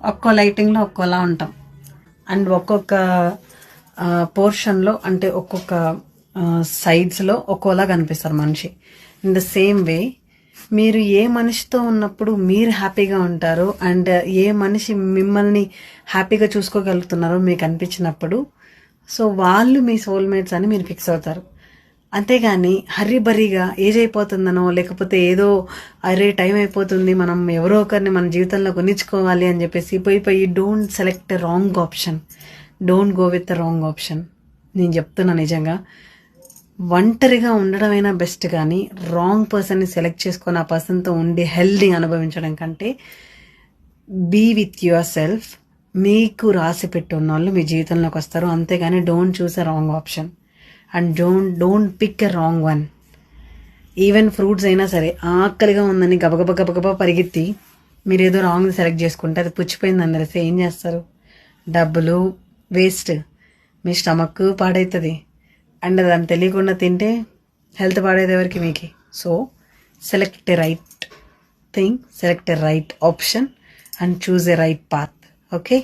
ఒక్కో లైటింగ్లో ఒక్కోలా ఉంటాం. అండ్ ఒక్కొక్క పోర్షన్లో అంటే ఒక్కొక్క సైడ్స్లో ఒక్కోలా కనిపిస్తారు మనిషి. ఇన్ ద సేమ్ వే మీరు ఏ మనిషితో ఉన్నప్పుడు మీరు హ్యాపీగా ఉంటారో అండ్ ఏ మనిషి మిమ్మల్ని హ్యాపీగా చూసుకోగలుగుతున్నారో మీకు అనిపించినప్పుడు సో వాళ్ళు మీ సోల్మేట్స్ అని మీరు ఫిక్స్ అవుతారు. అంతేగాని హర్రీబరీగా ఏజ్ అయిపోతుందనో లేకపోతే ఏదో అరే టైం అయిపోతుంది మనం ఎవరో ఒకరిని మన జీవితంలో కొనిచ్చుకోవాలి అని చెప్పేసి పోయి don't select wrong option, don't go with the wrong option. నేను చెప్తున్నా నిజంగా ఒంటరిగా ఉండడమైనా బెస్ట్, కానీ రాంగ్ పర్సన్ని సెలెక్ట్ చేసుకొని ఆ పర్సన్తో ఉండి హెల్దీ అనుభవించడం కంటే బీ విత్ యువర్ సెల్ఫ్. మీకు రాసి పెట్టున్న వాళ్ళు మీ జీవితంలోకి వస్తారు. అంతేగాని don't choose a wrong option and don't pick a wrong one. Even fruits అయినా సరే ఆకలిగా ఉందని గబగబా పరిగెత్తి మీరు ఏదో రాంగ్ సెలెక్ట్ చేసుకుంటే అది పుచ్చిపోయిందని తెలిస్తే ఏం చేస్తారు? డబ్బులు వేస్ట్, మీ స్టమక్ పాడవుతుంది అండ్ దాన్ని తెలియకుండా తింటే హెల్త్ పాడేది ఎవరికి? మీకు. So select a right thing, select a right option and choose a right path. Okay.